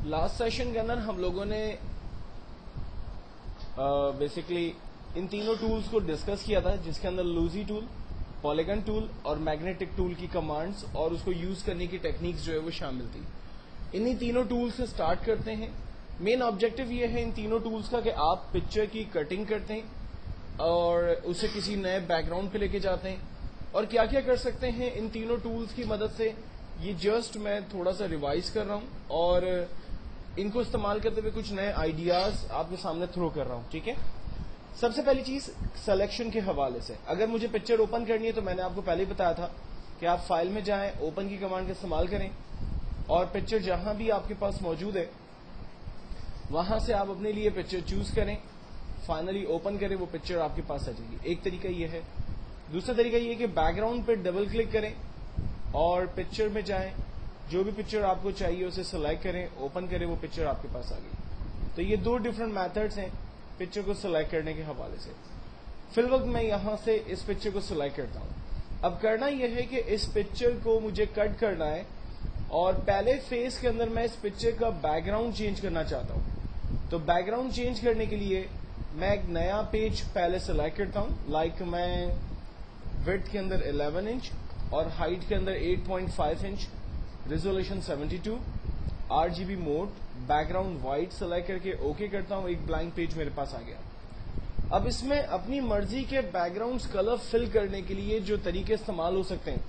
Last session के अंदर हम लोगों ने बेसिकली इन तीनों टूल्स को डिस्कस किया था, जिसके अंदर लूजी टूल, पॉलीगन टूल और मैग्नेटिक टूल की कमांड्स और उसको यूज करने की टेक्निक्स जो है वो शामिल थी। इन्हीं तीनों टूल्स से स्टार्ट करते हैं। मेन ऑब्जेक्टिव ये है इन तीनों टूल्स का कि आप पिक्चर की कटिंग करते हैं और उसे किसी नए बैकग्राउंड पे लेके जाते हैं और क्या क्या कर सकते हैं इन तीनों टूल्स की मदद से। ये जस्ट मैं थोड़ा सा रिवाइज कर रहा हूं और इनको इस्तेमाल करते हुए कुछ नए आइडियाज आपके सामने थ्रो कर रहा हूं। ठीक है, सबसे पहली चीज सिलेक्शन के हवाले से, अगर मुझे पिक्चर ओपन करनी है तो मैंने आपको पहले ही बताया था कि आप फाइल में जाएं, ओपन की कमांड का इस्तेमाल करें और पिक्चर जहां भी आपके पास मौजूद है वहां से आप अपने लिए पिक्चर चूज करें, फाइनली ओपन करें, वो पिक्चर आपके पास आ जाएगी। एक तरीका ये है। दूसरा तरीका ये है कि बैकग्राउंड पे डबल क्लिक करें और पिक्चर में जाएं, जो भी पिक्चर आपको चाहिए उसे सिलेक्ट करें, ओपन करें, वो पिक्चर आपके पास आ गई। तो ये दो डिफरेंट मेथड्स हैं पिक्चर को सिलेक्ट करने के हवाले से। फिल वक्त मैं यहां से इस पिक्चर को सिलेक्ट करता हूं। अब करना यह है कि इस पिक्चर को मुझे कट करना है और पहले फेस के अंदर मैं इस पिक्चर का बैकग्राउंड चेंज करना चाहता हूं। तो बैकग्राउंड चेंज करने के लिए मैं एक नया पेज पहले सिलेक्ट करता हूं। लाइक मैं विड्थ के अंदर 11 इंच और हाइट के अंदर 8.5 inch, resolution 72, RGB mode, background white select करके ओके करता हूं। एक ब्लैंक पेज मेरे पास आ गया। अब इसमें अपनी मर्जी के बैकग्राउंड कलर फिल करने के लिए जो तरीके इस्तेमाल हो सकते हैं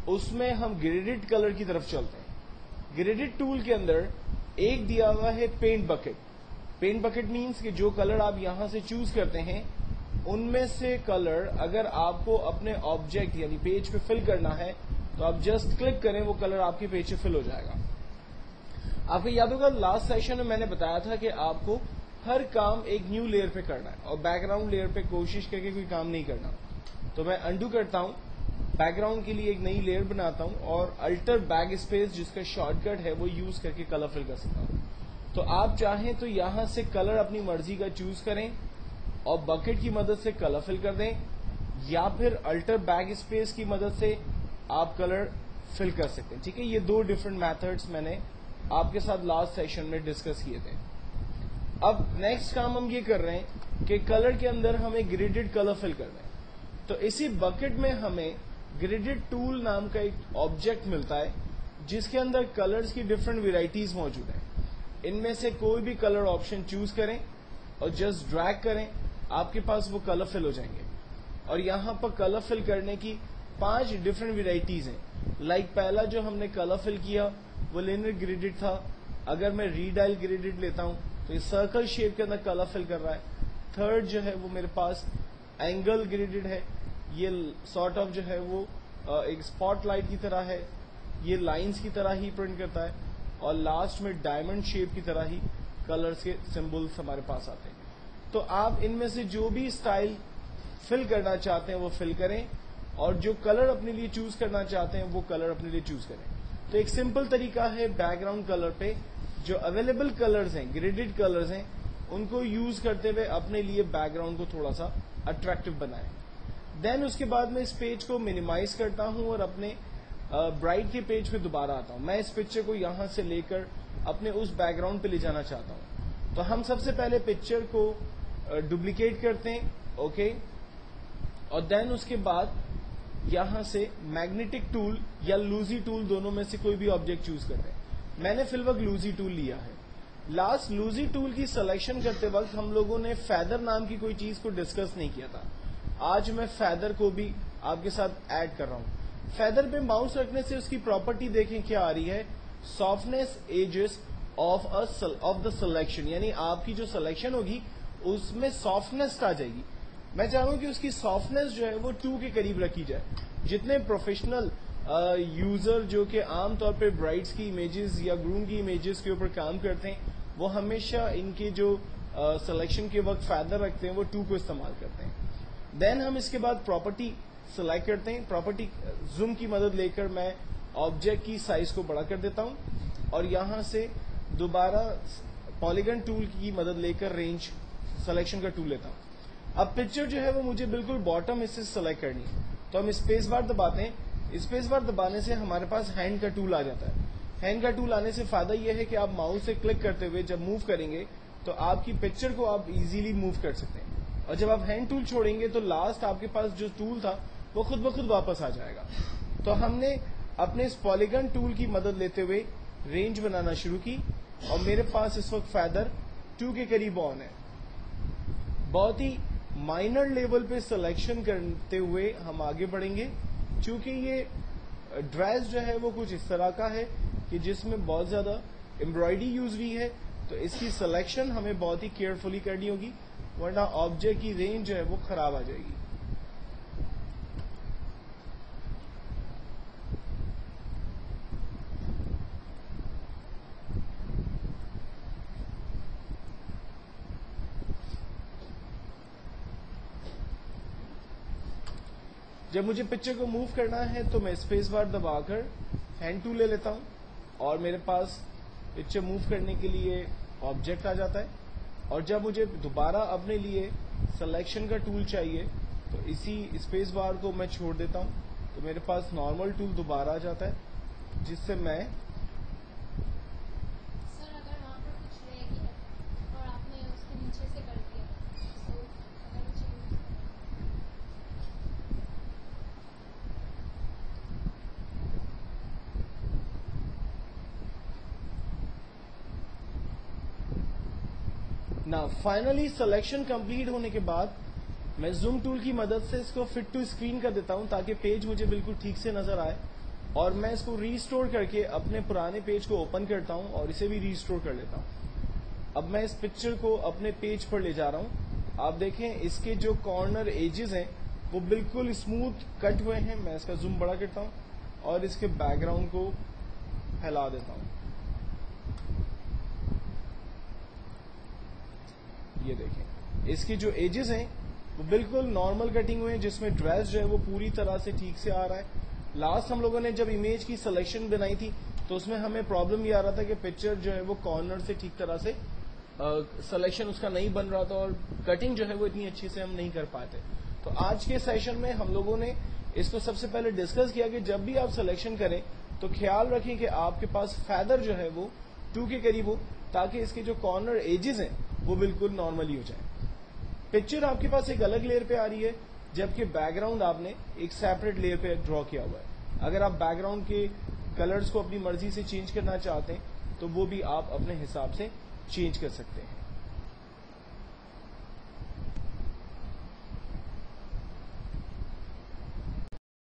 उसमें हम ग्रेडेड कलर की तरफ चलते हैं। ग्रेडेड टूल के अंदर एक दिया हुआ है paint bucket. Paint bucket means कि जो कलर आप यहां से चूज करते हैं उनमें से कलर अगर आपको अपने ऑब्जेक्ट यानी पेज पे फिल करना है तो आप जस्ट क्लिक करें, वो कलर आपके पेज पे फिल हो जाएगा। आपको याद होगा लास्ट सेशन में मैंने बताया था कि आपको हर काम एक न्यू लेयर पे करना है और बैकग्राउंड लेयर पे कोशिश करके कोई काम नहीं करना। तो मैं अंडू करता हूं, बैकग्राउंड के लिए एक नई लेयर बनाता हूं और अल्टर बैक स्पेस जिसका शॉर्टकट है वो यूज करके कलर फिल कर सकता हूं। तो आप चाहें तो यहां से कलर अपनी मर्जी का चूज करें और बकेट की मदद से कलर फिल कर दें, या फिर अल्टर बैक स्पेस की मदद से आप कलर फिल कर सकते हैं। ठीक है, ये दो डिफरेंट मेथड्स मैंने आपके साथ लास्ट सेशन में डिस्कस किए थे। अब नेक्स्ट काम हम ये कर रहे हैं कि कलर के अंदर हमें ग्रेडेड कलर फिल करना है। तो इसी बकेट में हमें ग्रेडेड टूल नाम का एक ऑब्जेक्ट मिलता है जिसके अंदर कलर्स की डिफरेंट वेराइटीज मौजूद है। इनमें से कोई भी कलर ऑप्शन चूज करें और जस्ट ड्रैग करें, आपके पास वो कलर फिल हो जाएंगे। और यहां पर कलर फिल करने की 5 डिफरेंट वेराइटीज हैं। लाइक पहला जो हमने कलर फिल किया वो लिनियर ग्रेडेड था। अगर मैं रीडायल ग्रेडेड लेता हूं तो ये सर्कल शेप के अंदर कलर फिल कर रहा है। थर्ड जो है वो मेरे पास एंगल ग्रेडेड है। ये सॉर्ट ऑफ जो है वो एक स्पॉटलाइट की तरह है, ये लाइंस की तरह ही प्रिंट करता है। और लास्ट में डायमंड शेप की तरह ही कलर्स के सिंबल्स हमारे पास आते हैं। तो आप इनमें से जो भी स्टाइल फिल करना चाहते हैं वो फिल करें और जो कलर अपने लिए चूज करना चाहते हैं वो कलर अपने लिए चूज करें। तो एक सिंपल तरीका है बैकग्राउंड कलर पे जो अवेलेबल कलर्स हैं, ग्रेडेड कलर्स हैं, उनको यूज करते हुए अपने लिए बैकग्राउंड को थोड़ा सा अट्रैक्टिव बनाएं। देन उसके बाद मैं इस पेज को मिनिमाइज करता हूं और अपने ब्राइट के पेज पे दोबारा आता हूं। मैं इस पिक्चर को यहां से लेकर अपने उस बैकग्राउंड पे ले जाना चाहता हूं। तो हम सबसे पहले पिक्चर को डुप्लीकेट करते हैं, ओके, और देन उसके बाद यहां से मैग्नेटिक टूल या लूजी टूल दोनों में से कोई भी ऑब्जेक्ट चूज करते हैं। मैंने फिलवक्त लूजी टूल लिया है। लास्ट लूजी टूल की सिलेक्शन करते वक्त हम लोगों ने फेदर नाम की कोई चीज को डिस्कस नहीं किया था। आज मैं फेदर को भी आपके साथ ऐड कर रहा हूं। फेदर पे माउस रखने से उसकी प्रॉपर्टी देखें क्या आ रही है, softness edges of the selection, यानी आपकी जो सिलेक्शन होगी उसमें सॉफ्टनेस आ जाएगी। मैं चाहूंगा कि उसकी सॉफ्टनेस जो है वो 2 के करीब रखी जाए। जितने प्रोफेशनल यूजर जो कि आमतौर पे ब्राइड्स की इमेजेस या ग्रूम की इमेजेस के ऊपर काम करते हैं वो हमेशा इनके जो सिलेक्शन के वक्त फेदर रखते हैं वो 2 को इस्तेमाल करते हैं। देन हम इसके बाद प्रॉपर्टी सिलेक्ट करते हैं। प्रॉपर्टी जूम की मदद लेकर मैं ऑब्जेक्ट की साइज को बड़ा कर देता हूं और यहां से दोबारा पॉलीगन टूल की मदद लेकर रेंज सिलेक्शन का टूल लेता हूं। अब पिक्चर जो है वो मुझे बिल्कुल बॉटम हिस्से से सिलेक्ट करनी है। तो हम स्पेस बार दबाते हैं। स्पेस बार दबाने से हमारे पास हैंड का टूल आ जाता है। हैंड का टूल आने से फायदा यह है कि आप माउस से क्लिक करते हुए जब मूव करेंगे तो आपकी पिक्चर को आप इजीली मूव कर सकते हैं, और जब आप हैंड टूल छोड़ेंगे तो लास्ट आपके पास जो टूल था वो खुद ब खुद वापस आ जाएगा। तो हमने अपने इस पॉलीगन टूल की मदद लेते हुए रेंज बनाना शुरू की, और मेरे पास इस वक्त फेदर 2 के करीब ऑन है। बहुत ही माइनर लेवल पे सिलेक्शन करते हुए हम आगे बढ़ेंगे, क्योंकि ये ड्रेस जो है वो कुछ इस तरह का है कि जिसमें बहुत ज्यादा एम्ब्रॉयडरी यूज हुई है, तो इसकी सिलेक्शन हमें बहुत ही केयरफुली करनी होगी, वरना ऑब्जेक्ट की रेंज जो है वो खराब आ जाएगी। जब मुझे पिक्चर को मूव करना है तो मैं स्पेस बार दबाकर हैंड टूल ले लेता हूं, और मेरे पास पिक्चर मूव करने के लिए ऑब्जेक्ट आ जाता है। और जब मुझे दोबारा अपने लिए सिलेक्शन का टूल चाहिए तो इसी स्पेस बार को मैं छोड़ देता हूं, तो मेरे पास नॉर्मल टूल दोबारा आ जाता है, जिससे मैं सर अगर वहाँ पर कुछ रह गया और आपने उसके नीचे से कर दिया तो अगर चेंज ना फाइनली सिलेक्शन कंप्लीट होने के बाद मैं जूम टूल की मदद से इसको फिट टू स्क्रीन कर देता हूं, ताकि पेज मुझे बिल्कुल ठीक से नजर आए, और मैं इसको रीस्टोर करके अपने पुराने पेज को ओपन करता हूं और इसे भी रीस्टोर कर लेता हूं। अब मैं इस पिक्चर को अपने पेज पर ले जा रहा हूं। आप देखें इसके जो कॉर्नर एजेस हैं वो बिल्कुल स्मूथ कट हुए हैं। मैं इसका जूम बड़ा करता हूं और इसके बैकग्राउंड को फैला देता हूं। ये देखें इसकी जो एजेस हैं वो बिल्कुल नॉर्मल कटिंग हुए हैं, जिसमें ड्रेस जो है वो पूरी तरह से ठीक से आ रहा है। लास्ट हम लोगों ने जब इमेज की सिलेक्शन बनाई थी तो उसमें हमें प्रॉब्लम ये आ रहा था कि पिक्चर जो है वो कॉर्नर से ठीक तरह से सिलेक्शन उसका नहीं बन रहा था, और कटिंग जो है वो इतनी अच्छी से हम नहीं कर पाते। तो आज के सेशन में हम लोगों ने इसको सबसे पहले डिस्कस किया कि जब भी आप सिलेक्शन करें तो ख्याल रखें कि आपके पास फेदर जो है वो 2 के करीब हो, ताकि इसके जो कॉर्नर एजेस हैं वो बिल्कुल नॉर्मली हो जाए। पिक्चर आपके पास एक अलग लेयर पे आ रही है, जबकि बैकग्राउंड आपने एक सेपरेट लेयर पे ड्रॉ किया हुआ है। अगर आप बैकग्राउंड के कलर्स को अपनी मर्जी से चेंज करना चाहते हैं तो वो भी आप अपने हिसाब से चेंज कर सकते हैं।